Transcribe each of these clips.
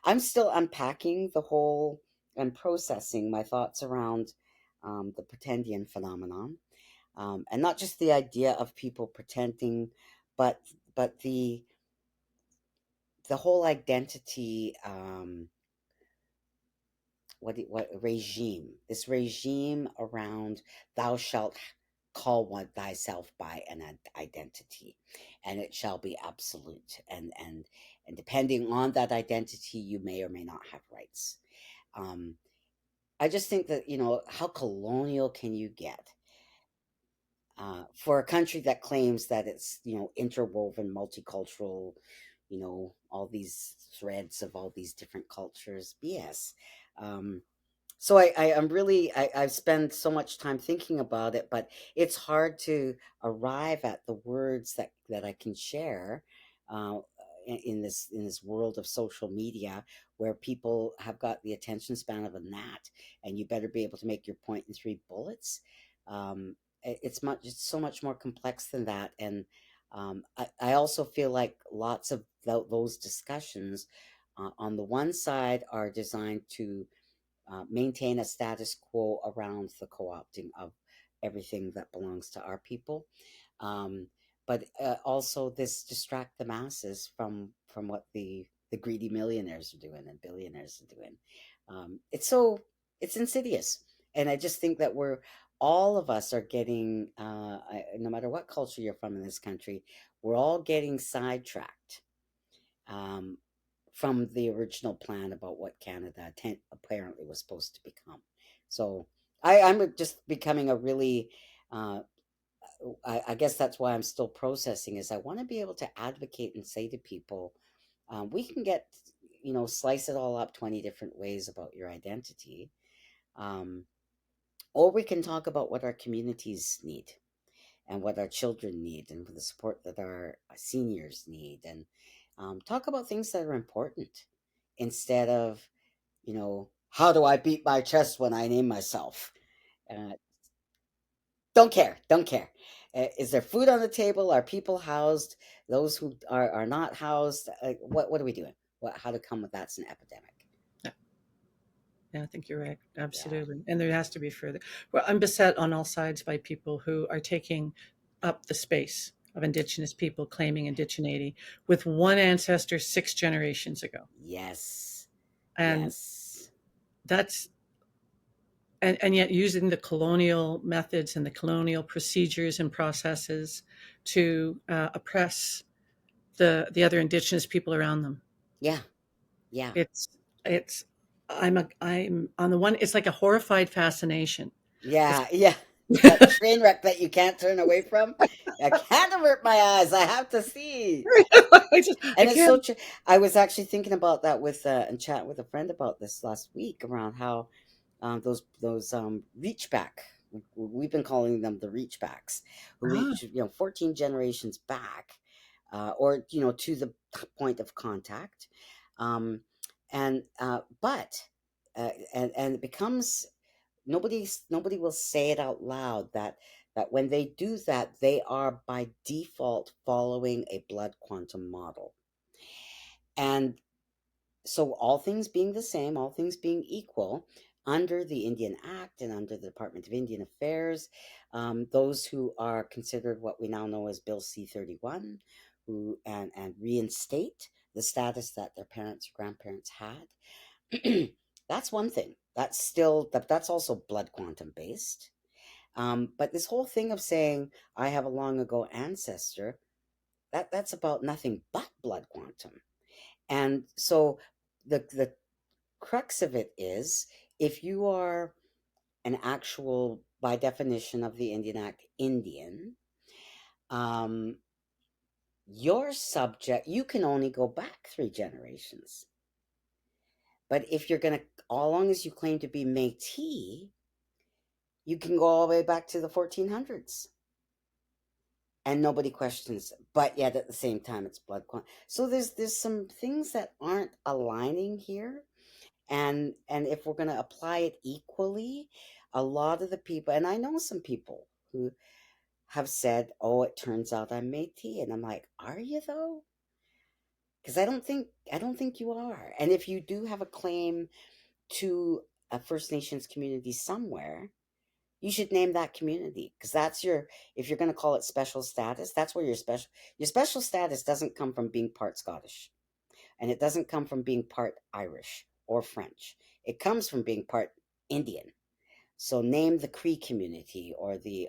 I'm still unpacking the whole and processing my thoughts around the pretendian phenomenon, and not just the idea of people pretending, but but the whole identity. What regime? This regime around thou shalt call one thyself by an identity, and it shall be absolute, and depending on that identity, you may or may not have rights. Um, I just think that how colonial can you get for a country that claims that it's interwoven, multicultural, all these threads of all these different cultures. BS. Um, so I'm really I've spent so much time thinking about it, but it's hard to arrive at the words that I can share uh, in this world of social media where people have got the attention span of a gnat, and you better be able to make your point in 3 bullets. It's so much more complex than that, and I also feel like lots of those discussions on the one side are designed to maintain a status quo around the co-opting of everything that belongs to our people. Um, but also this distract the masses from what the greedy millionaires are doing and billionaires are doing. It's insidious, and I just think that we're all of us are getting, no matter what culture you're from in this country, we're all getting sidetracked um, from the original plan about what Canada apparently was supposed to become. So I'm just becoming a really, uh, I guess that's why I'm still processing, is I want to be able to advocate and say to people, we can get, slice it all up 20 different ways about your identity. Um, or we can talk about what our communities need and what our children need and the support that our seniors need, and talk about things that are important instead of how do I beat my chest when I name myself. uh, don't care. Is there food on the table? Are people housed? Those who are not housed, what are we doing? How to come with that's an epidemic. Yeah, yeah, I think you're right. Yeah. Absolutely. And there has to be further. Well, I'm beset on all sides by people who are taking up the space of Indigenous people claiming indigeneity with one ancestor 6 generations ago. Yes. And Yes. that's and yet using the colonial methods and the colonial procedures and processes to oppress the other Indigenous people around them. Yeah. Yeah. It's it's I'm on the one. It's like a horrified fascination. It's Yeah, yeah. That train wreck that you can't turn away from. I can't avert my eyes. I have to see. I And it's so can't. true. I was actually thinking about that and chat with a friend about this last week around how those reach back. We've been calling them the reach backs, who Ah, reach 14 generations back, or to the point of contact, um, and but and it becomes nobody will say it out loud that when they do that, they are by default following a blood quantum model. And so, all things being the same, all things being equal, under the Indian Act and under the Department of Indian Affairs, those who are considered what we now know as Bill C-31, who and reinstate the status that their parents or grandparents had, that's one thing. That's also blood quantum based. But this whole thing of saying I have a long ago ancestor, that's about nothing but blood quantum. And so the crux of it is, if you are an actual, by definition of the Indian Act, Indian, um, your subject, you can only go back 3 generations. But if you're going to, all long as you claim to be Métis, you can go all the way back to the 1400s, and nobody questions. But yet at the same time, it's blood quantum. So there's some things that aren't aligning here, and if we're going to apply it equally, a lot of the people, and I know some people who have said, oh, it turns out I'm Métis, and I'm like, are you though? because I don't think you are. And if you do have a claim to a First Nations community somewhere, you should name that community, because that's your, if you're going to call it special status, that's where your special status doesn't come from being part Scottish, and it doesn't come from being part Irish or French. It comes from being part Indian. So name the Cree community or the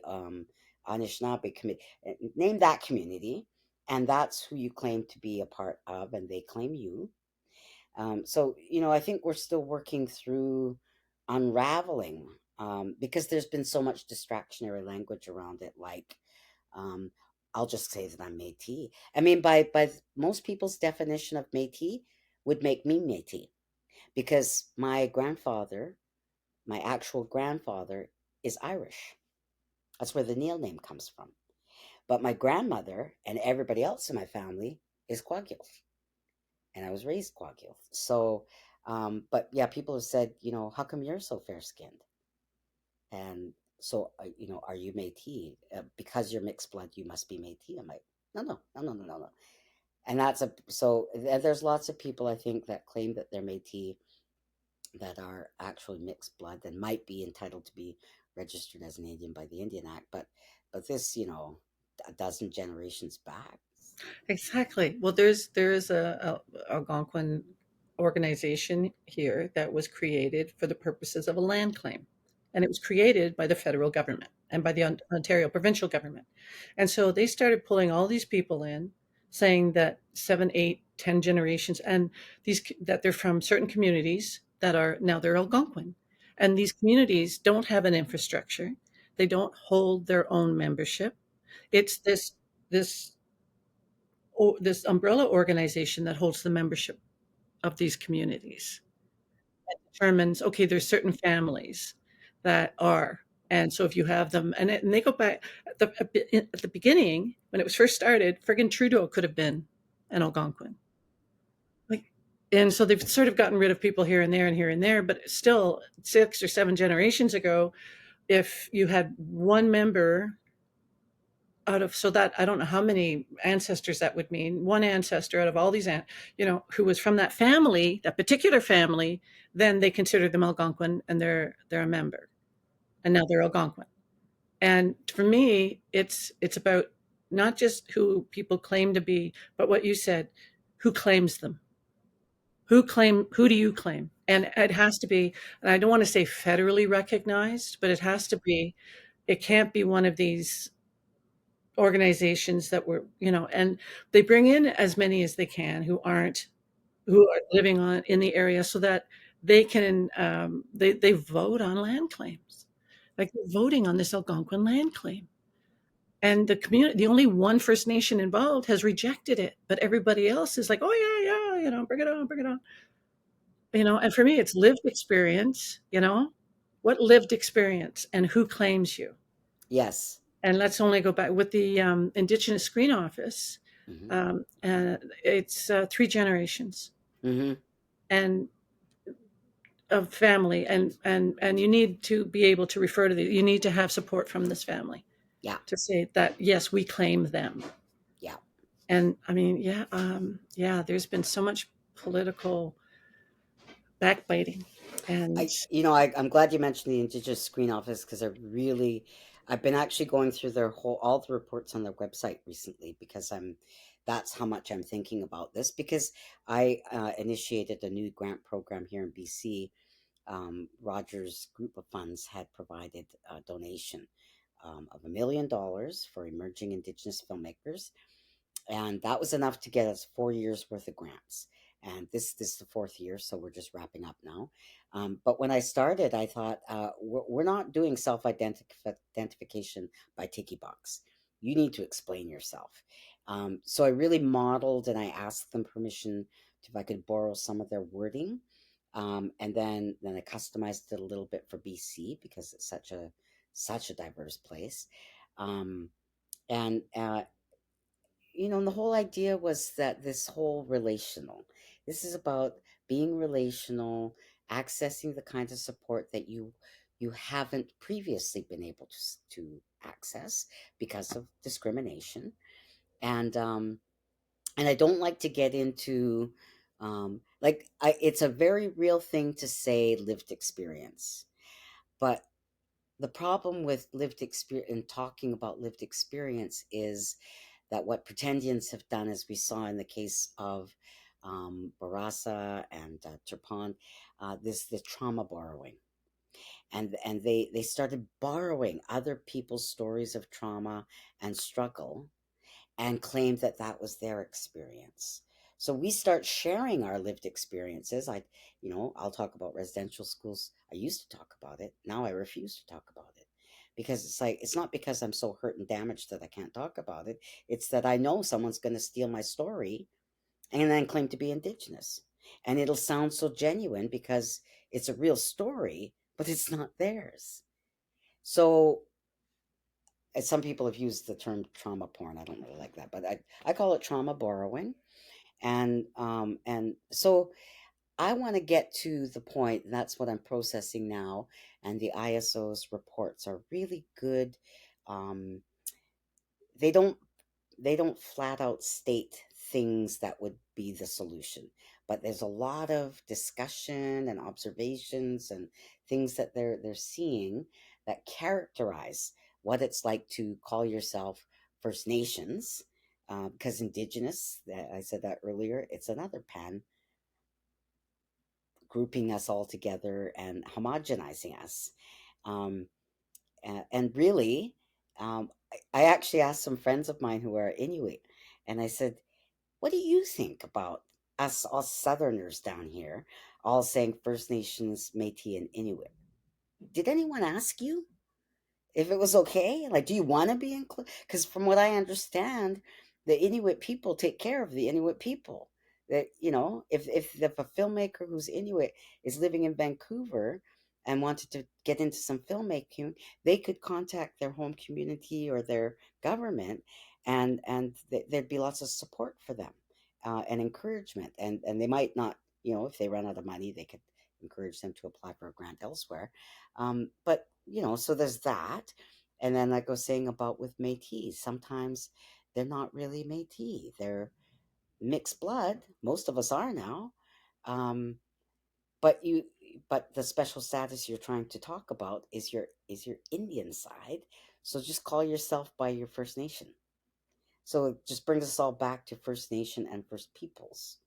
Anishinaabe community. Name that community, and that's who you claim to be a part of, and they claim you. So I think we're still working through unraveling, because there's been so much distractionary language around it. Like, um, I'll just say that I'm Métis. I mean, by most people's definition of Métis would make me Métis, because my actual grandfather, is Irish. That's where the Neel name comes from. But my grandmother and everybody else in my family is Kwagilth, and I was raised Kwagilth. But yeah, people have said, how come you're so fair skinned? And so, are you Métis? Because you're mixed blood, you must be Métis. I'm like, no, no, no, no, no, no, no. And there's lots of people, I think, that claim that they're Métis, that are actually mixed blood and might be entitled to be registered as an Indian by the Indian Act. But this, a dozen generations back. Exactly. Well, there is a Algonquin organization here that was created for the purposes of a land claim, and it was created by the federal government and by the Ontario provincial government. And so they started pulling all these people in, saying that 7, 8, 10 generations, and these that they're from certain communities that are now they're Algonquin, and these communities don't have an infrastructure. They don't hold their own membership. It's this this umbrella organization that holds the membership of these communities determines, okay, there's certain families that are, and so if you have them, and they go back at the beginning when it was first started, friggin' Trudeau could have been an Algonquin, like, and so they've sort of gotten rid of people here and there and here and there, but still 6 or 7 generations ago, if you had one member out of, so that I don't know how many ancestors that would mean, one ancestor out of all these who was from that family, that particular family, then they consider them Algonquin, and they're a member, and now they're Algonquin. And for me, it's about not just who people claim to be, but what you said, who claims them, who do you claim? And it has to be, and I don't want to say federally recognized, but it has to be, it can't be one of these organizations that were, and they bring in as many as they can who are living on in the area, so that they can they vote on land claims, like they're voting on this Algonquin land claim, and the only one First Nation involved has rejected it, but everybody else is like, oh yeah, yeah, bring it on, bring it on, and for me it's lived experience, what lived experience and who claims you. Yes. And let's only go back with the Indigenous Screen Office. Hmm. It's 3 generations Hmm. and of family, and you need to be able to refer to you need to have support from this family Yeah. to say that yes, we claim them. Yeah. And I mean, yeah, yeah, there's been so much political backbiting, and I'm glad you mentioned the Indigenous Screen Office, because I've been actually going through all the reports on their website recently, because that's how much I'm thinking about this, because I initiated a new grant program here in BC. Rogers Group of Funds had provided a donation of $1 million for emerging Indigenous filmmakers, and that was enough to get us 4 years worth of grants. And this is the fourth year, so we're just wrapping up now. But when I started, I thought, we're not doing self identification by Tiki Box. You need to explain yourself. So I really modeled, and I asked them permission if I could borrow some of their wording, and then I customized it a little bit for BC, because it's such a diverse place. Um, and the whole idea was that this is about being relational, accessing the kinds of support that you haven't previously been able to access because of discrimination. And And I don't like to get into it's a very real thing to say lived experience, but the problem with lived experience and talking about lived experience is that what pretendians have done, as we saw in the case of Barasa and Turpan, this the trauma borrowing, and they started borrowing other people's stories of trauma and struggle and claimed that that was their experience. So we start sharing our lived experiences. I'll talk about residential schools. I used to talk about it. Now I refuse to talk about it because it's like, it's not because I'm so hurt and damaged that I can't talk about it. It's that I know someone's going to steal my story and then claim to be Indigenous. And it'll sound so genuine because it's a real story, but it's not theirs. So some people have used the term trauma porn. I don't really like that, but I call it trauma borrowing. And so I want to get to the point, and that's what I'm processing now. And the ISO's reports are really good. Um, they don't they don't flat out state things that would be the solution, but there's a lot of discussion and observations and things that they're seeing that characterize what it's like to call yourself First Nations, because Indigenous, I said that earlier, it's another pan grouping us all together and homogenizing us. Um, and really, I actually asked some friends of mine who are Inuit, and I said, what do you think about us Southerners down here all saying First Nations, Métis, and Inuit? Did anyone ask you if it was okay? Like, do you want to be included? Because from what I understand, the Inuit people take care of the Inuit people. That, if a filmmaker who's Inuit is living in Vancouver and wanted to get into some filmmaking, they could contact their home community or their government, and there'd be lots of support for them, and encouragement. And they might not, if they run out of money, they could encourage them to apply for a grant elsewhere. But so there's that. And then, like I was saying about with Métis, sometimes they're not really Métis. They're mixed blood. Most of us are now. Um, but you, but the special status you're trying to talk about is your Indian side. So just call yourself by your First Nation. So it just brings us all back to First Nation and First Peoples.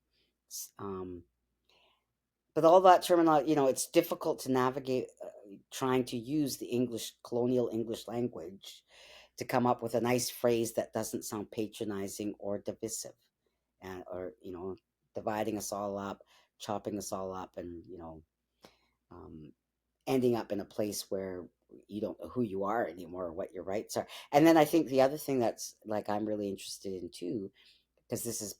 Um, but all that terminology, it's difficult to navigate, trying to use the English, colonial English language to come up with a nice phrase that doesn't sound patronizing or divisive, or dividing us all up, chopping us all up, and um, ending up in a place where you don't know who you are anymore or what your rights are. And then I think the other thing that's like I'm really interested in too, because this is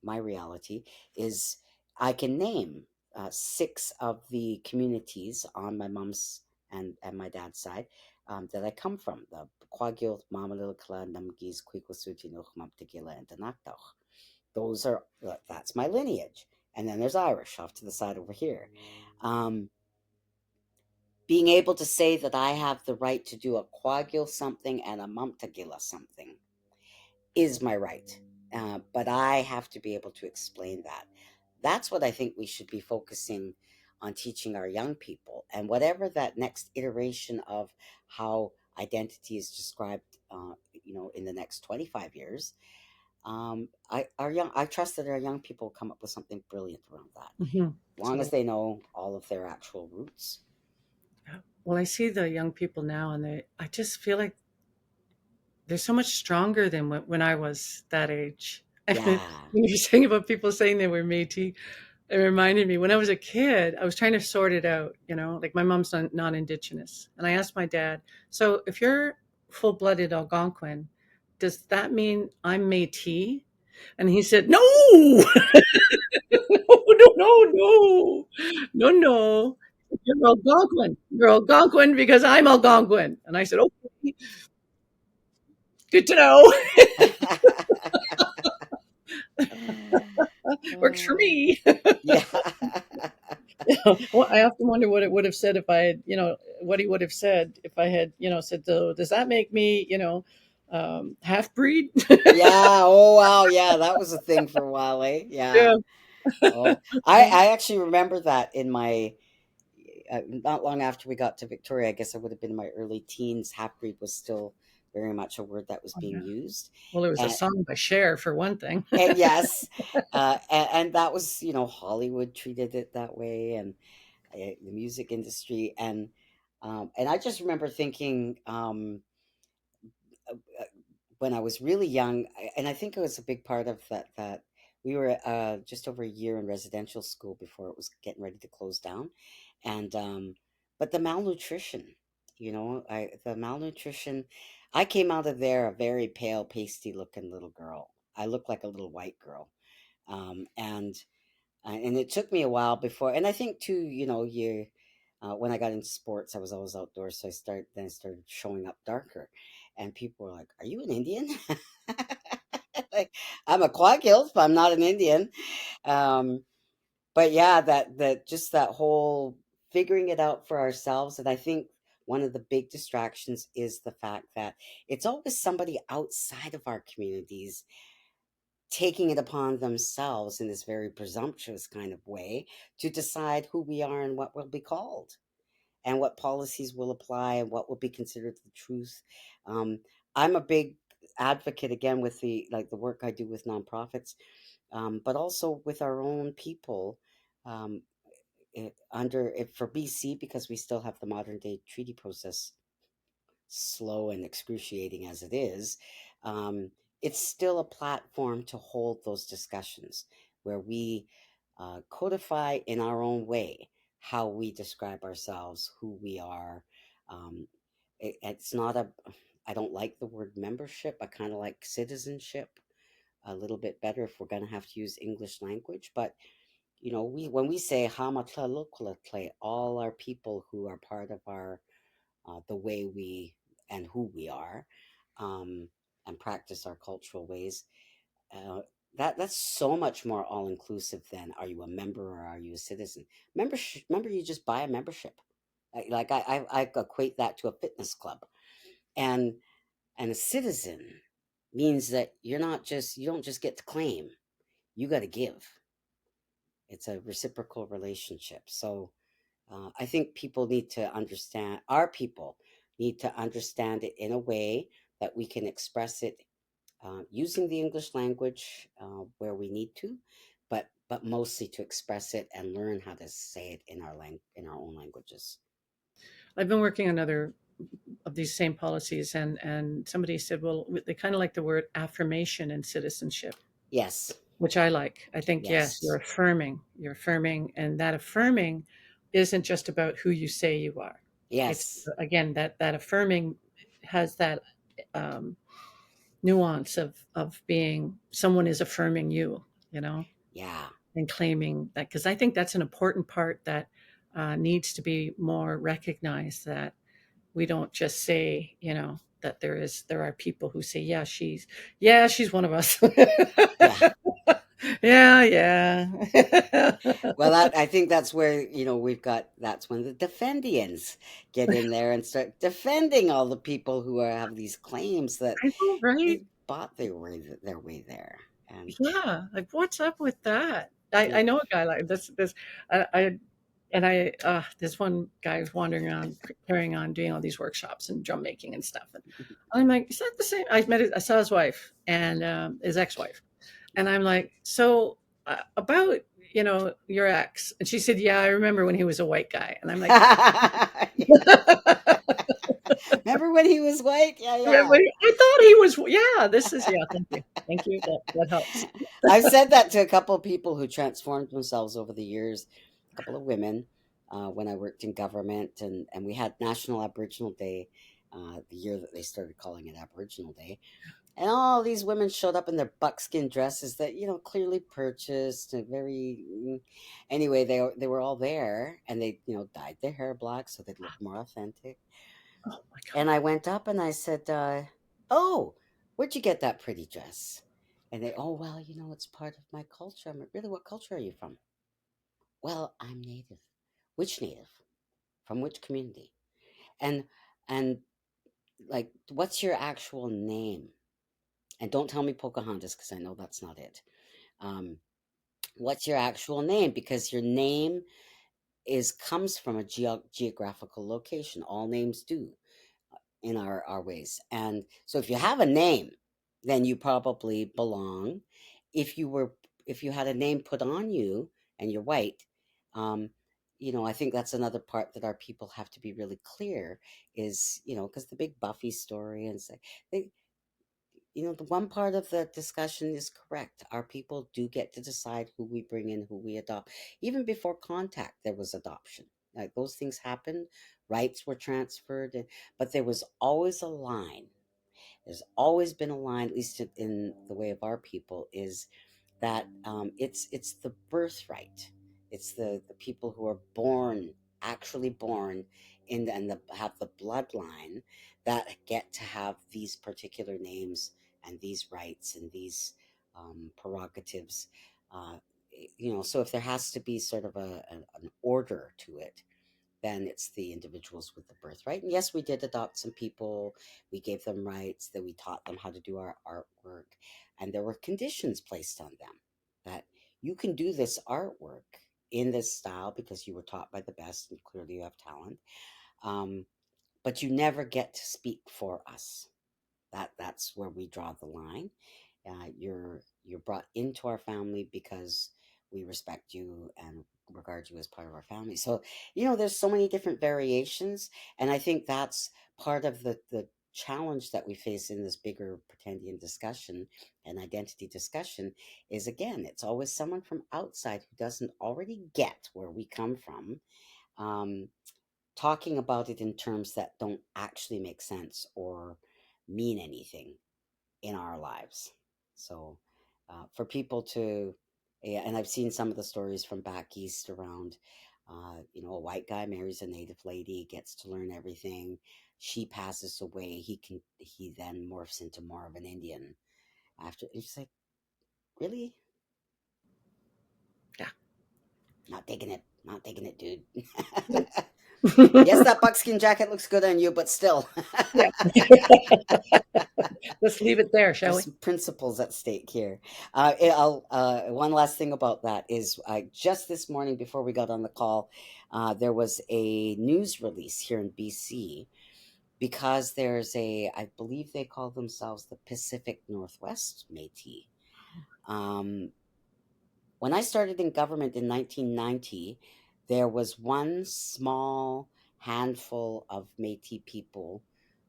my reality, is I can name six of the communities on my mom's and my dad's side, that I come from: the Kwagil, Mamalilkla, Namgis, Kwikwasutinuch, Mamtikila, and Danakdauch. That's my lineage. And then there's Irish off to the side over here. Um, Being able to say that I have the right to do a Kwagil something and a Mamtagila something is my right. But I have to be able to explain that. That's what I think we should be focusing on teaching our young people. And whatever that next iteration of how identity is described, in the next 25 years, I trust that our young people come up with something brilliant around that, Hmm. as long as So, they know all of their actual roots. yeah. Well, I see the young people now, and I just feel like they're so much stronger than when I was that age. And when Yeah. you're saying about people saying they were Métis, it reminded me when I was a kid, I was trying to sort it out, like my mom's non Indigenous. And I asked my dad, so if you're full blooded Algonquin, does that mean I'm Métis? And he said, no, no, no, no, no, no, no. You're Algonquin. You're Algonquin because I'm Algonquin. And I said, okay, good to know. Works for Uh, me. yeah. Well, I often wonder what it would have said if I had, what he would have said if I had, said, so does that make me, half breed. Yeah. Oh wow. Yeah, that was a thing for a while, eh? Yeah. Yeah. Oh, I actually remember that in my not long after we got to Victoria. I guess I would have been in my early teens. Half breed was still very much a word that was Oh, being yeah. used, Well, it was a and, song by Cher for one thing. and yes, and that was, Hollywood treated it that way, and the music industry, and I just remember thinking. When I was really young, and I think it was a big part of that we were just over a year in residential school before it was getting ready to close down, and but the malnutrition, the malnutrition, I came out of there a very pale, pasty looking little girl. I looked like a little white girl, and and it took me a while before, and I think too, you when I got into sports, I was always outdoors, so I started showing up darker, and people were like, "Are you an Indian?" Like, I'm a Quag Hills, but I'm not an Indian. Um, but yeah, that just that whole figuring it out for ourselves, and I think one of the big distractions is the fact that it's always somebody outside of our communities taking it upon themselves in this very presumptuous kind of way to decide who we are and what we'll be called and what policies will apply and what will be considered the truth. Um, I'm a big advocate again with the work I do with nonprofits, but also with our own people. Um, for BC, because we still have the modern day treaty process, slow and excruciating as it is, um, it's still a platform to hold those discussions where we codify in our own way how we describe ourselves, who we are. Um, it's not a, I don't like the word membership. I kind of like citizenship a little bit better if we're going to have to use English language. But, when we say Hamatlaloqualatle, all our people who are part of the way we and who we are, um, and practice our cultural ways. Uh, that's so much more all inclusive than are you a member or are you a citizen? Remember, you just buy a membership. I equate that to a fitness club, and a citizen means that you don't just get to claim, you got to give. It's a reciprocal relationship. So I think people need to understand, our people need to understand it in a way that we can express it using the English language where we need to, but mostly to express it and learn how to say it in in our own languages. I've been working on other of these same policies, and somebody said, well, they kind of like the word affirmation in citizenship, Yes, which I like. I think, yes, yes, you're affirming, and that affirming isn't just about who you say you are. It's, yes, again, that affirming has that um, nuance of being someone is affirming you, you know, yeah, and claiming that, because I think that's an important part that needs to be more recognized, that we don't just say, that there are people who say, yeah, she's one of us. yeah. Yeah, yeah. Well, I think that's where that's when the Defendians get in there and start defending all the people who have these claims that I know, right? they bought their way there, and Yeah, like what's up with that? yeah. I know a guy like this. I and I this one guy was wandering around, carrying on doing all these workshops and drum making and stuff, and I'm like, is that the same? I saw his wife and his ex-wife, and I'm like, so about your ex, and she said, yeah, I remember when he was a white guy, and I'm like, Yeah. Remember when he was white? Yeah, yeah. I thought he was, yeah. This is, yeah. Thank you. That helps. I've said that to a couple of people who transformed themselves over the years, a couple of women, when I worked in government, and we had National Aboriginal Day, the year that they started calling it Aboriginal Day. And all these women showed up in their buckskin dresses that, clearly purchased and anyway, they were all there, and they, dyed their hair black so they'd look more authentic. Oh my And god. I went up and I said, "Oh, where'd you get that pretty dress?" And they, "Oh, well, it's part of my culture." I'm like, "Really? What culture are you from?" "Well, I'm native." "Which native? From which community?" And and like, what's your actual name? And don't tell me Pocahontas because I know that's not it. Um, what's your actual name? Because your name is comes from a geographical location. All names do in our ways. And so if you have a name, then you probably belong. If you were if you had a name put on you and you're white, um, I think that's another part that our people have to be really clear is, because the big Buffy story and say they, the one part of the discussion is correct. Our people do get to decide who we bring in, who we adopt. Even before contact, there was adoption. Like those things happened, rights were transferred, but there was always a line. There's always been a line, at least in the way of our people, is that it's the birthright. It's the people who are born, actually born in and have the bloodline that get to have these particular names and these rights and these prerogatives. Uh, so if there has to be sort of an order to it, then it's the individuals with the birthright. And yes, we did adopt some people. We gave them rights, that we taught them how to do our artwork. And there were conditions placed on them that you can do this artwork in this style because you were taught by the best and clearly you have talent. Um, but you never get to speak for us. That's where we draw the line. You're brought into our family because we respect you and regard you as part of our family. So there's so many different variations, and I think that's part of the challenge that we face in this bigger pretendian discussion and identity discussion is, again, it's always someone from outside who doesn't already get where we come from, um, talking about it in terms that don't actually make sense or mean anything in our lives. So, for people to, yeah, and I've seen some of the stories from back east around, a white guy marries a native lady, gets to learn everything. She passes away. He then morphs into more of an Indian after. It's like, really? Yeah. Not taking it, dude. Yes. Yes, that buckskin jacket looks good on you, but still. Yeah. Let's leave it there, shall There's we? some principles at stake here. One last thing about that is, just this morning before we got on the call, there was a news release here in BC because there's I believe they call themselves the Pacific Northwest Métis. Um, when I started in government in 1990, there was one small handful of Métis people,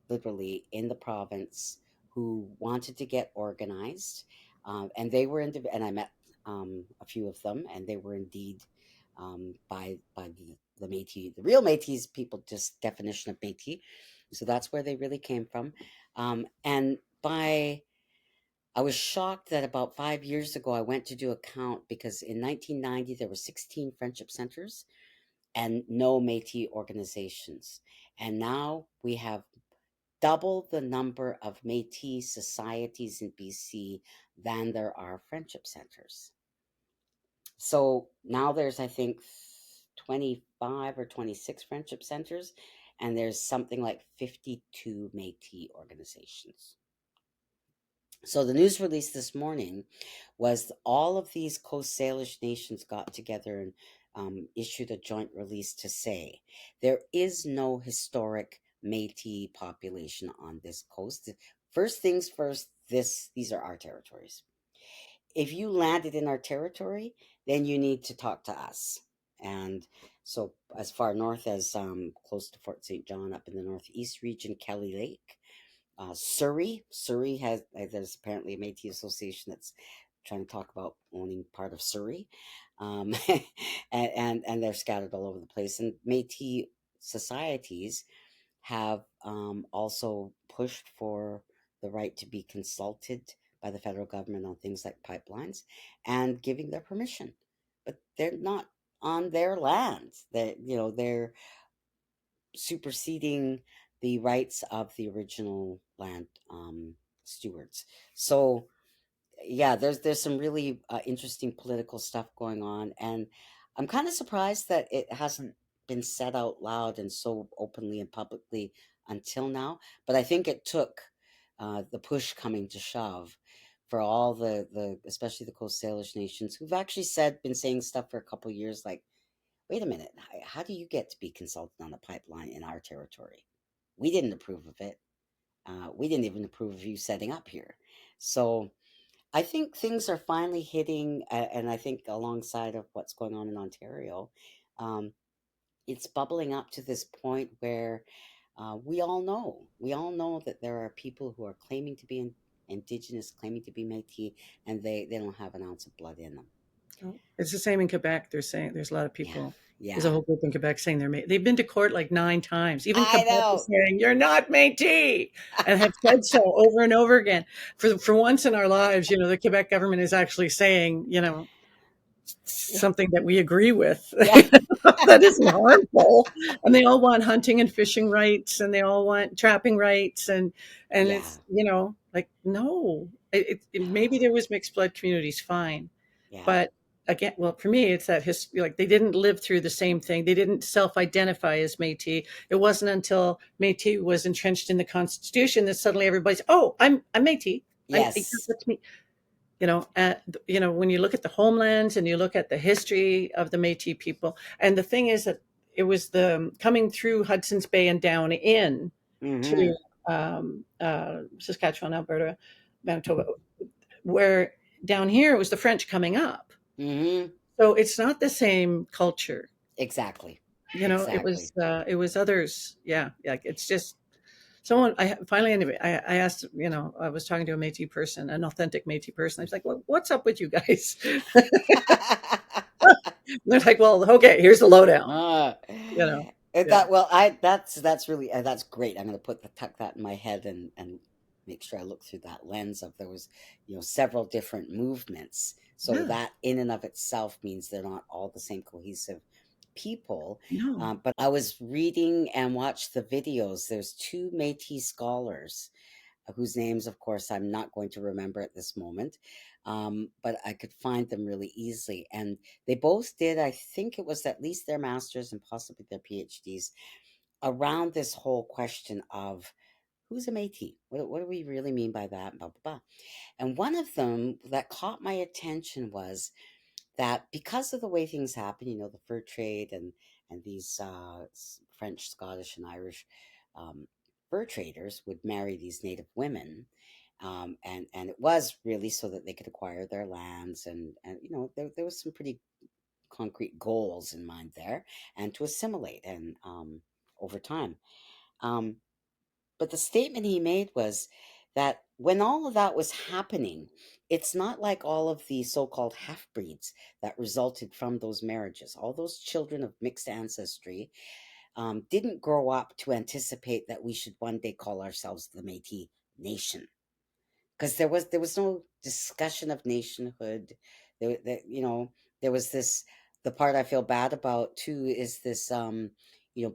literally in the province, who wanted to get organized, and they were and I met a few of them, and they were indeed, by the Métis, the real Métis people, just definition of Métis. So that's where they really came from, and by I was shocked that about 5 years ago I went to do a count because in 1990 there were 16 friendship centers and no Métis organizations, and now we have double the number of Métis societies in BC than there are friendship centers. So now there's, I think, 25 or 26 friendship centers, and there's something like 52 Métis organizations. So the news release this morning was all of these Coast Salish nations got together and issued a joint release to say there is no historic Métis population on this coast. First things first, these are our territories. If you landed in our territory, then you need to talk to us. And so, as far north as close to Fort St. John, up in the northeast region, Kelly Lake, Surrey has, there's apparently a Métis association that's trying to talk about owning part of Surrey, um, and they're scattered all over the place. And Métis societies have also pushed for the right to be consulted by the federal government on things like pipelines and giving their permission, but they're not on their land. They're superseding the rights of the original land stewards. So yeah, there's some really interesting political stuff going on, and I'm kind of surprised that it hasn't been said out loud and so openly and publicly until now. But I think it took the push coming to shove for all the especially the Coast Salish nations who've actually said been saying stuff for a couple of years like, wait a minute, how do you get to be consulted on a pipeline in our territory? We didn't approve of it. We didn't even approve of you setting up here. So I think things are finally hitting, and I think alongside of what's going on in Ontario, um, it's bubbling up to this point where we all know that there are people who are claiming to be Indigenous, claiming to be Métis, and they don't have an ounce of blood in them. Oh, it's the same in Quebec. They're saying there's a lot of Yeah, people. There's a yeah, whole group in Quebec saying they've been to court like 9 times. Even I Quebec is know. saying you're not Métis, and have said so over and over again. For once in our lives, the Quebec government is actually saying, Yeah, something that we agree with yeah, that isn't harmful. And they all want hunting and fishing rights, and they all want trapping rights, and yeah, it's like, no, maybe there was mixed blood communities, fine, yeah. but again, well, for me, it's that history. Like, they didn't live through the same thing. They didn't self-identify as Métis. It wasn't until Métis was entrenched in the Constitution that suddenly everybody's, oh, I'm Métis. Yes, That's me. When you look at the homelands and you look at the history of the Métis people, and the thing is that it was the coming through Hudson's Bay and down in mm-hmm, to Saskatchewan, Alberta, Manitoba, where down here it was the French coming up. mm-hmm. So it's not the same culture. Exactly, It exactly. was others. Yeah, yeah. It's just someone. I finally anyway. I asked. I was talking to a Métis person, an authentic Métis person. I was like, "Well, what's up with you guys?" They're like, "Well, okay, here's the lowdown." Uh, You know. Yeah. that well, I that's really that's great. I'm going to tuck that in my head and make sure I look through that lens of there was several different movements. So Yeah. that in and of itself means they're not all the same cohesive people. No. But I was reading and watched the videos. There's two Métis scholars whose names, of course, I'm not going to remember at this moment, but I could find them really easily. And they both did, I think it was at least their masters and possibly their PhDs around this whole question of who's a Métis? What do we really mean by that? Blah, blah, blah. And one of them that caught my attention was that because of the way things happen, the fur trade and these French, Scottish, and Irish fur traders would marry these native women, and it was really so that they could acquire their lands, and there was some pretty concrete goals in mind there, and to assimilate and over time. Um, but the statement he made was that when all of that was happening, it's not like all of the so called half breeds that resulted from those marriages. All those children of mixed ancestry didn't grow up to anticipate that we should one day call ourselves the Metis Nation, because there was no discussion of nationhood. There was this. The part I feel bad about too is this,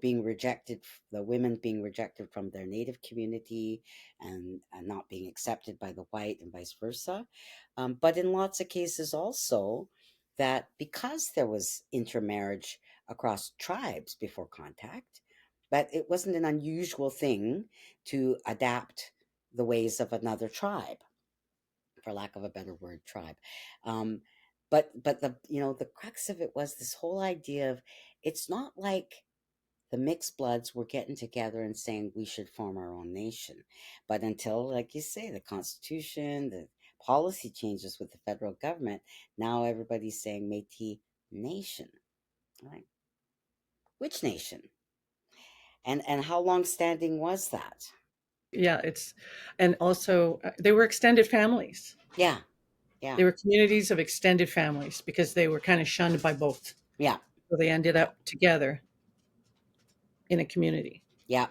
being rejected, the women being rejected from their native community, and not being accepted by the white and vice versa. But in lots of cases also, that because there was intermarriage across tribes before contact, that it wasn't an unusual thing to adapt the ways of another tribe, for lack of a better word, tribe. Um, but the crux of it was this whole idea of, it's not like the mixed bloods were getting together and saying we should form our own nation, but until, like you say, the Constitution, the policy changes with the federal government, now everybody's saying Métis Nation. Like, which nation? And how long standing was that? Yeah. And also they were extended families. Yeah, yeah, They were communities of extended families because they were kind of shunned by both. yeah, So they ended yeah. up together in a community. Yeah.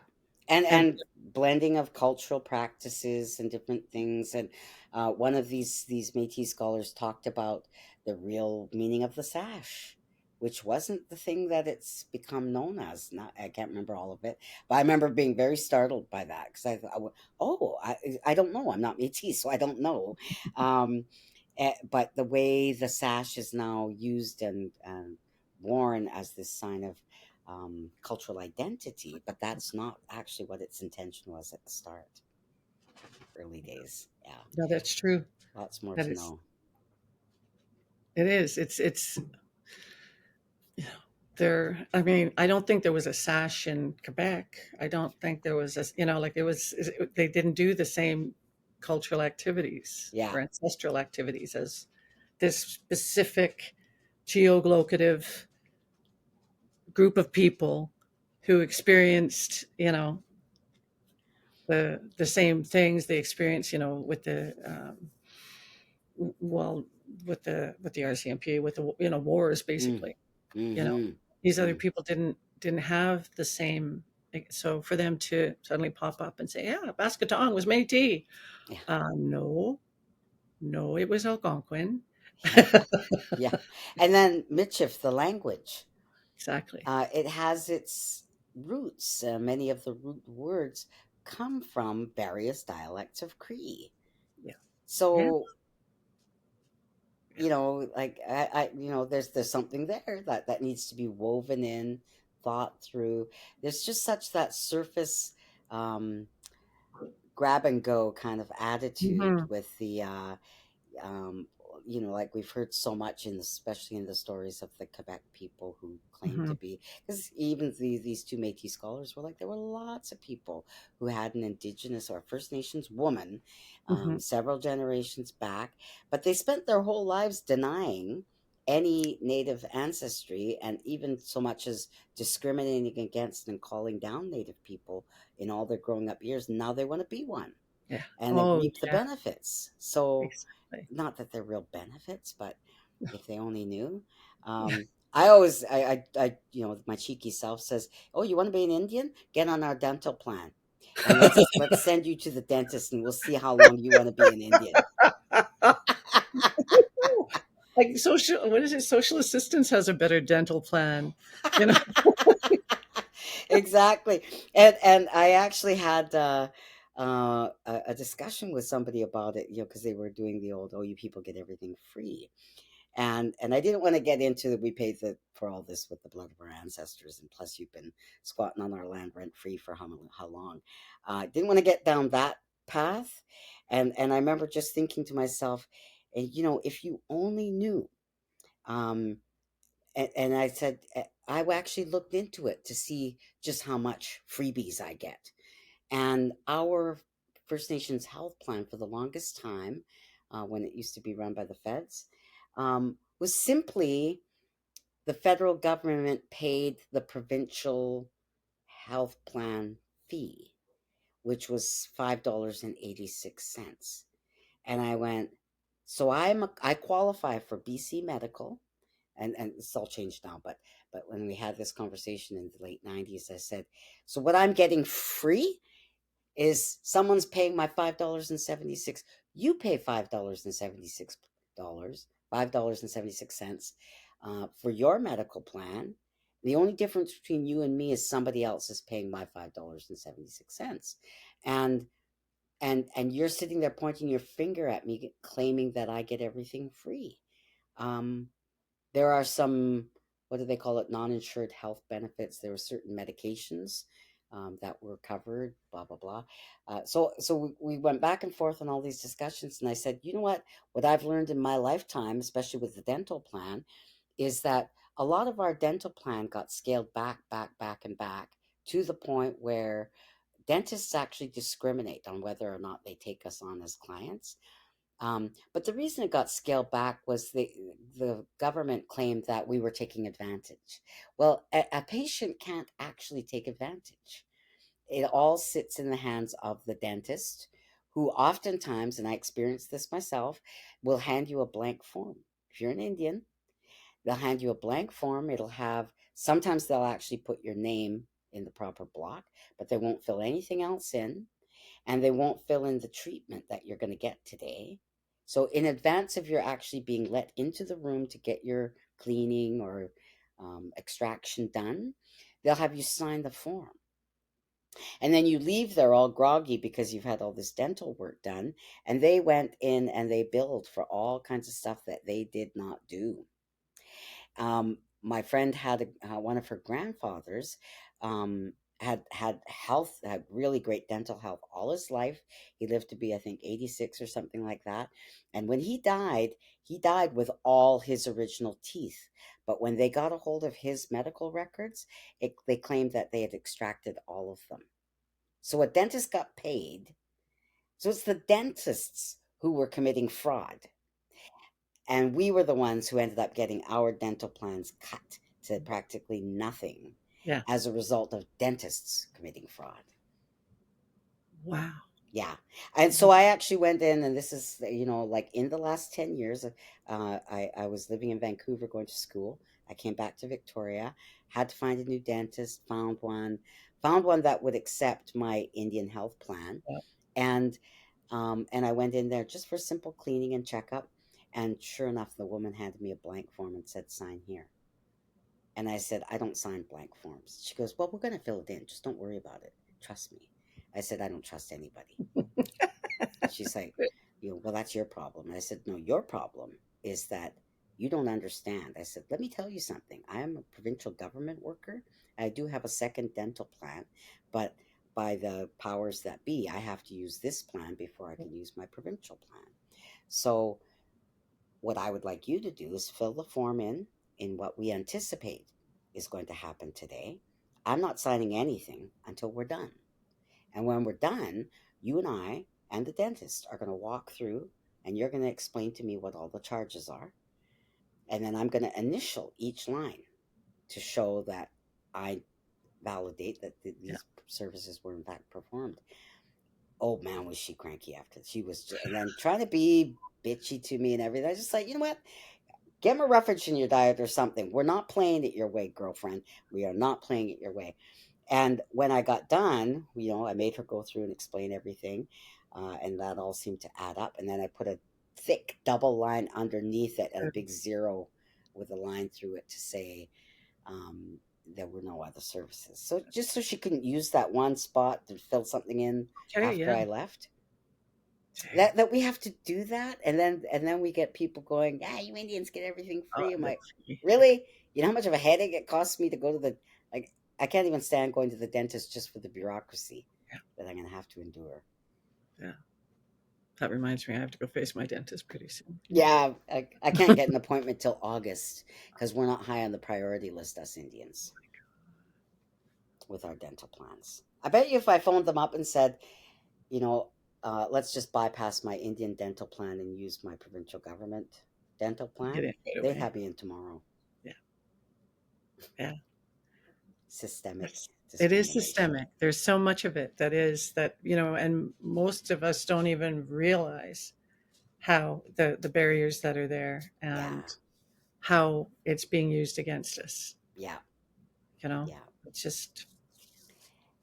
And And and blending of cultural practices and different things. And one of these Métis scholars talked about the real meaning of the sash, which wasn't the thing that it's become known as. Not, I can't remember all of it, but I remember being very startled by that because I thought, oh, I don't know. I'm not Métis, so I don't know. Um, but the way the sash is now used and worn as this sign of cultural identity, but that's not actually what its intention was at the start, early days. Yeah, No, that's true. lots more That to is, know. it is. It's there. I mean, I don't think there was a sash in Quebec. I don't think there was a, like it was, they didn't do the same cultural activities Yeah. or ancestral activities as this specific geoglocative group of people who experienced, the same things they experienced, with the well, with the RCMP, with the wars, Mm. basically. You know, Mm-hmm. these other Mm. people didn't have the same. So for them to suddenly pop up and say, "Yeah, Basketong was Métis," Yeah. no, no, it was Algonquin. Yeah. Yeah. And then Michif, the language. Exactly. It has its roots. Many of the root words come from various dialects of Cree. Yeah. Yeah. So, Yeah. like there's something there that needs to be woven in, thought through. There's just such that surface, um, grab and go kind of attitude Hmm. with the um, like we've heard so much especially in the stories of the Quebec people who claim Hmm. to be, because even these two Métis scholars were like, there were lots of people who had an Indigenous or First Nations woman, Hmm. several generations back, but they spent their whole lives denying any Native ancestry, and even so much as discriminating against and calling down Native people in all their growing up years. Now they want to be one Yeah. and they Oh, reap the yeah. benefits. So, Exactly. not that they're real benefits, but if they only knew. I always, my cheeky self says, "Oh, you want to be an Indian? Get on our dental plan, and let's send you to the dentist, and we'll see how long you want to be an Indian." Like social, what is it? Social assistance has a better dental plan. You know. Exactly, and I actually had a discussion with somebody about it, because they were doing the old, "Oh, you people get everything free." And I didn't want to get into that we paid for all this with the blood of our ancestors, and plus you've been squatting on our land rent free for how long. I didn't want to get down that path, and I remember just thinking to myself, if you only knew, um, and I said, I actually looked into it to see just how much freebies I get, and our First Nations health plan for the longest time, when it used to be run by the feds, was simply the federal government paid the provincial health plan fee, which was $5.86. And I went, so I qualify for BC Medical, and it's all changed now, but when we had this conversation in the late 90s, I said, so what I'm getting free is someone's paying my $5.76. You pay $5.76 for your medical plan. The only difference between you and me is somebody else is paying my $5.76, and and you're sitting there pointing your finger at me, claiming that I get everything free. Um, there are some, what do they call it, non-insured health benefits. There were certain medications, that were covered, blah blah blah. So we went back and forth on all these discussions, and I said, you know what I've learned in my lifetime, especially with the dental plan, is that a lot of our dental plan got scaled back and back, to the point where dentists actually discriminate on whether or not they take us on as clients. But the reason it got scaled back was the government claimed that we were taking advantage. Well, a patient can't actually take advantage. It all sits in the hands of the dentist, who oftentimes, and I experienced this myself, will hand you a blank form. If you're an Indian, they'll hand you a blank form. It'll have, sometimes they'll actually put your name in the proper block, but they won't fill anything else in, and they won't fill in the treatment that you're going to get today. So, in advance of your actually being let into the room to get your cleaning or extraction done, they'll have you sign the form. And then you leave there all groggy because you've had all this dental work done. And they went in and they billed for all kinds of stuff that they did not do. My friend had one of her grandfathers had health, had really great dental health all his life. He lived to be, I think, 86 or something like that. And when he died with all his original teeth. But when they got a hold of his medical records, they claimed that they had extracted all of them. So a dentist got paid. So it's the dentists who were committing fraud. And we were the ones who ended up getting our dental plans cut to practically nothing Yeah. as a result of dentists committing fraud. Wow. Yeah. And so I actually went in, and this is, like in the last 10 years, I was living in Vancouver going to school. I came back to Victoria, had to find a new dentist, found one that would accept my Indian health plan. Yeah. And I went in there just for simple cleaning and checkup. And sure enough, the woman handed me a blank form and said, "Sign here." And I said, "I don't sign blank forms." She goes, "Well, we're going to fill it in. Just don't worry about it. Trust me." I said, "I don't trust anybody." And she's like, "Well, that's your problem." And I said, "No, your problem is that you don't understand." I said, "Let me tell you something. I am a provincial government worker. I do have a second dental plan, but by the powers that be, I have to use this plan before I can use my provincial plan. So what I would like you to do is fill the form in what we anticipate is going to happen today. I'm not signing anything until we're done. And when we're done, you and I and the dentist are going to walk through, and you're going to explain to me what all the charges are. And then I'm going to initial each line to show that I validate that Yeah. these services were in fact performed." Oh man, was she cranky after. She was just, and then trying to be bitchy to me and everything. I was just like, you know what? Get more roughage in your diet or something. We're not playing it your way, girlfriend. We are not playing it your way. And when I got done, I made her go through and explain everything, and that all seemed to add up. And then I put a thick double line underneath it and a big zero with a line through it to say there were no other services. So just so she couldn't use that one spot to fill something in Okay. after Yeah. I left. Damn. That we have to do that, and then we get people going, "Yeah, you Indians get everything Oh, free." I'm like, that's really? You know how much of a headache it costs me to go to the like? I can't even stand going to the dentist just for the bureaucracy yeah. that I'm going to have to endure. Yeah. That reminds me, I have to go face my dentist pretty soon. Yeah. Yeah, I can't get an appointment till August because we're not high on the priority list, us Indians, with our dental plans. I bet you if I phoned them up and said, you know, let's just bypass my Indian dental plan and use my provincial government dental Get plan, in right they'd away. have me in tomorrow. Yeah. Yeah. Systemic It is discrimination. systemic. There's so much of it that is that, and most of us don't even realize how the barriers that are there Yeah, and how it's being used against us. yeah, You know, yeah. it's just,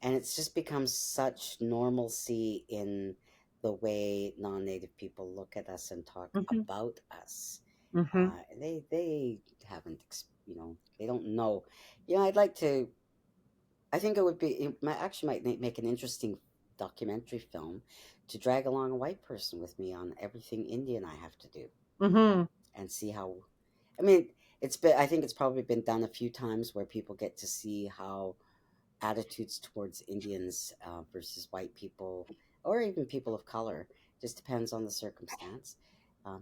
And it's just become such normalcy in the way non-native people look at us and talk hmm about us. hmm They haven't, they don't know. I'd like to. I think it might actually might make an interesting documentary film to drag along a white person with me on everything Indian I have to do hmm and see how. I mean, it's been. I think it's probably been done a few times where people get to see how attitudes towards Indians versus white people, or even people of color, just depends on the circumstance.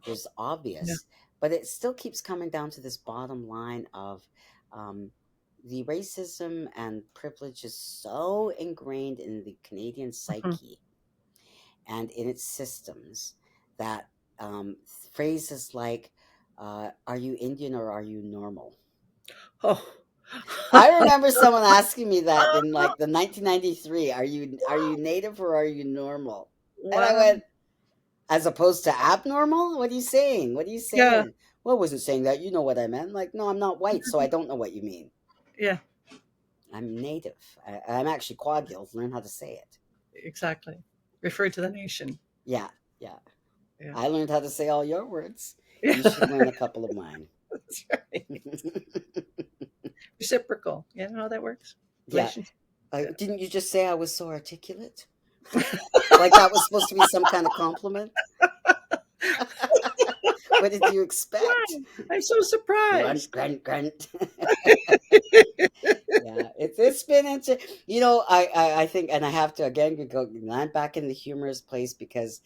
There's yeah. obvious, but it still keeps coming down to this bottom line of um, the racism and privilege is so ingrained in the Canadian hmm psyche and in its systems that um, phrases like, "Are you Indian or are you normal?" Oh, I remember someone asking me that in like the 1993, "Are you native or are you normal?" And I wow. went, "As opposed to abnormal? What are you saying? What are you Yeah. saying?" "Well, I wasn't saying that. You know what I meant." Like, "No, I'm not white, so I don't know what you mean. Yeah. I'm native. I'm actually quad guild. Learn how to say it." Exactly. Refer to the nation. Yeah, yeah. Yeah. I learned how to say all your words. Yeah. You should learn a couple of mine. That's right. Reciprocal. You know how that works? Yeah. Relationship. Yeah. Didn't you just say I was so articulate? Like that was supposed to be some kind of compliment? What did you expect? Wow. I'm so Grunt, surprised. grunt, grunt. Yeah, it's been into, I think, and I have to again go land back in the humorous place because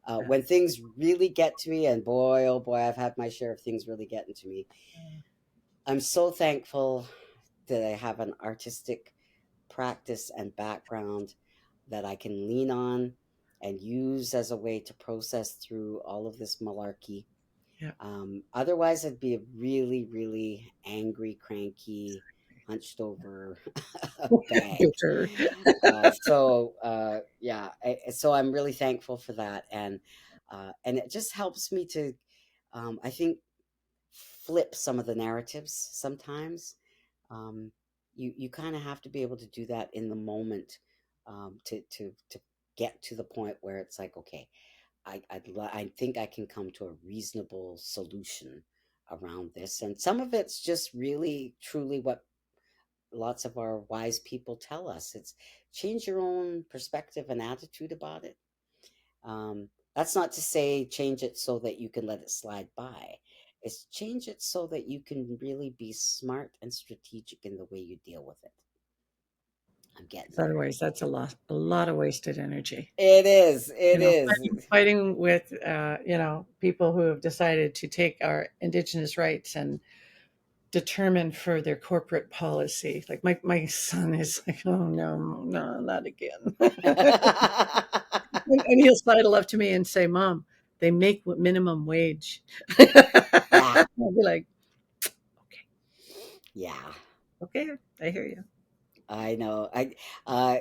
Yeah. when things really get to me, and boy, oh boy, I've had my share of things really getting to me. I'm so thankful that I have an artistic practice and background that I can lean on and use as a way to process through all of this malarkey. Yeah. Otherwise, I'd be a really, really angry, cranky, hunched over bag. Bitter. Yeah, so I'm really thankful for that, and it just helps me to, I think, flip some of the narratives sometimes. Um, you kind of have to be able to do that in the moment, to get to the point where it's like, okay, I think I can come to a reasonable solution around this, and some of it's just really truly what lots of our wise people tell us. It's change your own perspective and attitude about it. That's not to say change it so that you can let it slide by. It's change it so that you can really be smart and strategic in the way you deal with it. I'm getting there. Otherwise, that's a lot of wasted energy. It is. You It know, is. fighting with people who have decided to take our indigenous rights and determine for their corporate policy. Like my son is like, oh no, no, not again. And he'll sidle up to me and say, "Mom, they make minimum wage." Yeah. I'll be like, "Okay, Yeah. okay, I hear you." I know. Uh,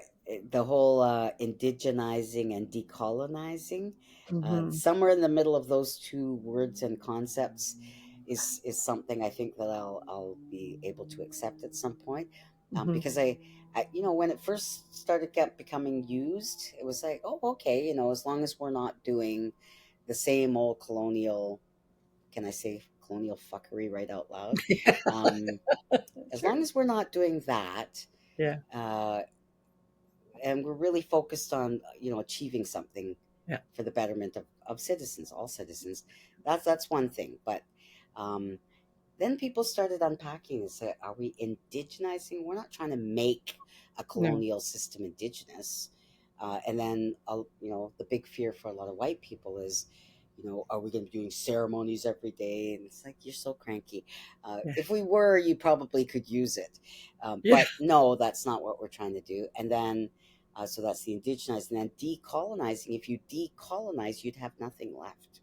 the whole indigenizing and decolonizing, Hmm. somewhere in the middle of those two words and concepts, is something I think that I'll be able to accept at some point, Hmm. because when it first started becoming used, it was like, oh, okay, as long as we're not doing the same old colonial, can I say colonial fuckery right out loud? Um, as Sure. long as we're not doing that, Yeah. uh, and we're really focused on achieving something Yeah. for the betterment of citizens, all citizens. That's one thing, but um, then people started unpacking and said, are we indigenizing? We're not trying to make a No. colonial system indigenous. And then, the big fear for a lot of white people is, are we going to be doing ceremonies every day? And it's like, you're so cranky. Yeah. If we were, you probably could use it. Yeah. But no, that's not what we're trying to do. And then, so that's the indigenizing. And then decolonizing. If you decolonize, you'd have nothing left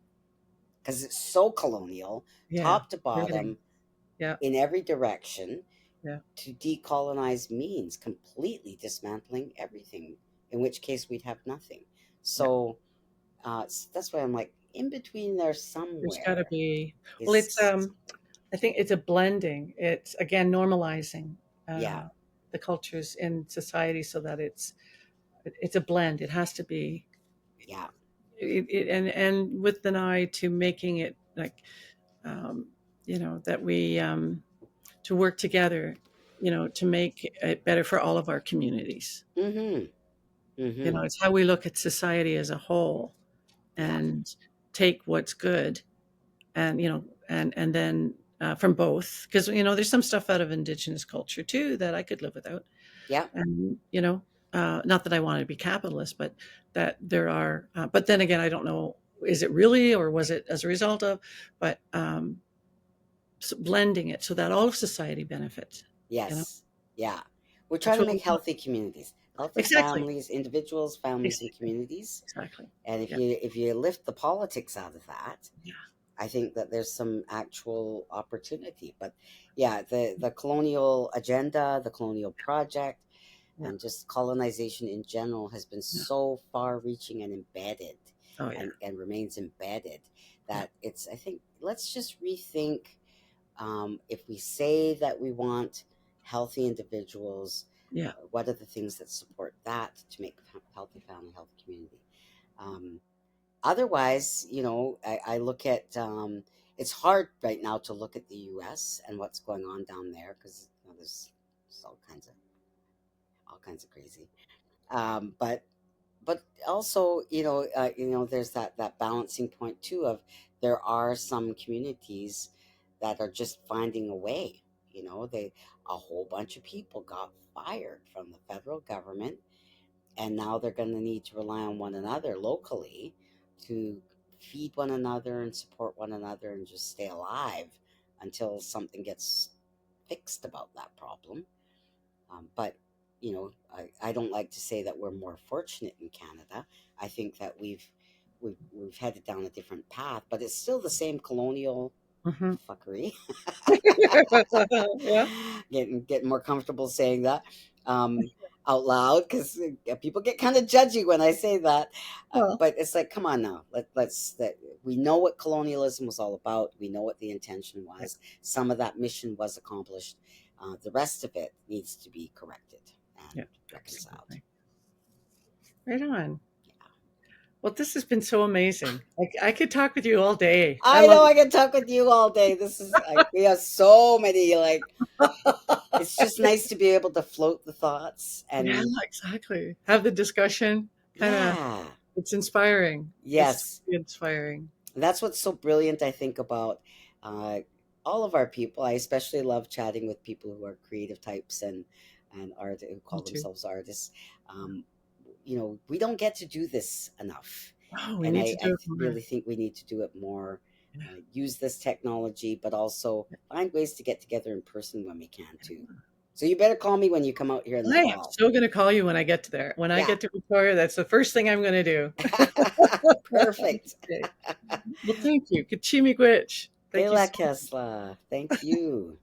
because it's so colonial, Yeah. top to Everything. bottom, Yeah. in every direction. Yeah. To decolonize means completely dismantling everything, in which case we'd have nothing. Yeah. So that's why I'm like, in between there There's got to somewhere be. Well, it's is, I think it's a blending. It's again normalizing yeah, uh, the cultures in society so that it's a blend. It has to be, yeah. and with an eye to making it like um, that we to work together, to make it better for all of our communities. Mm-hmm. Mm-hmm. It's how we look at society as a whole Yeah. and take what's good and and then from both because there's some stuff out of indigenous culture too that I could live without Yeah. and not that I want to be capitalist but that there are but then again I don't know is it really or was it as a result of but blending it so that all of society benefits you know Yes. Yeah. We're trying that's to what we make want healthy communities, healthy exactly families, individuals, families, and exactly communities. exactly And if yeah you lift the politics out of that, yeah I think that there's some actual opportunity. But yeah, the colonial agenda, the colonial project, yeah and just colonization in general has been yeah so far reaching and embedded, oh yeah and remains embedded, yeah that I think, let's just rethink, if we say that we want healthy individuals, yeah what are the things that support that to make healthy family, healthy community? Um, Otherwise, I look at, it's hard right now to look at the US and what's going on down there, because there's all kinds of crazy. But also, there's that balancing point too of, there are some communities that are just finding a way. They a whole bunch of people got fired from the federal government, and now they're going to need to rely on one another locally to feed one another and support one another and just stay alive until something gets fixed about that problem. But I don't like to say that we're more fortunate in Canada. I think that we've headed down a different path, but it's still the same colonial Mhm. fuckery. Yeah. Getting more comfortable saying that um, out loud, because people get kind of judgy when I say that. Well, But it's like, come on now, we know what colonialism was all about. We know what the intention yeah, was. Some of that mission was accomplished. The rest of it needs to be corrected and yeah, reconciled. absolutely. Right on. Yeah. Well, this has been so amazing. I could talk with you all day. I I love know I can talk with you all day. This is like we have so many like it. it's just nice to be able to float the thoughts Yeah, and exactly. Have the discussion. Kind of, yeah. it's inspiring. It's Yes. really inspiring. That's what's so brilliant, I think, about uh, all of our people. I especially love chatting with people who are creative types and art who Me call too. themselves artists. Um, we don't get to do this enough, Oh, we and need to do it more. really think we need to do it more. Yeah. Use this technology, but also find ways to get together in person when we can too. So you better call me when you come out here in the I am fall. so going to call you when I get to there. When I Yeah. get to Victoria, that's the first thing I'm going to do. Perfect. Okay. Well, thank you. Kachimi Gwitch. Thank you Kayla so Kesla. Thank you.